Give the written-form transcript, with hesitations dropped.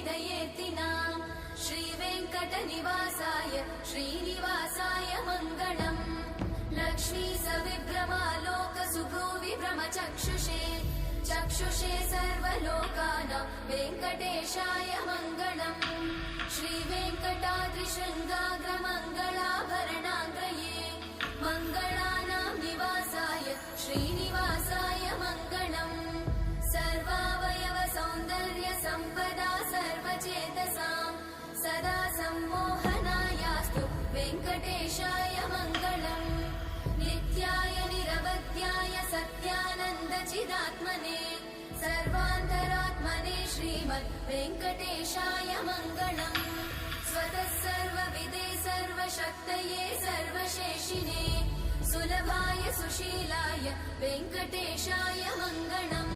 विदयेतिना श्रीवेङ्कटनिवासाय श्रीनिवासाय मङ्गलम् लक्ष्मी सविभ्रमालोकसुभ्रूविभ्रमचक्षुषे चक्षुषे सर्वलोकानां वेङ्कटेशाय मङ्गलम् श्रीवेङ्कटाद्रिशृङ्गाग्रमङ्गलाभरणाङ्गये मङ्गलानां निवासाय श्रीनिवासाय मङ्गलम् सर्वावयव सौन्दर्य सम्पदा सर्वचेतसां सदा सम्मोहनायास्तु वेङ्कटेशाय मङ्गलम् नित्याय निरवध्याय सत्यानन्दचिदात्मने सर्वान्तरात्मने श्रीमद् वेङ्कटेशाय मङ्गलम् स्वतः सर्वविदे सर्वशक्तये सर्वशेषिने सुलभाय सुशीलाय वेङ्कटेशाय मङ्गलम्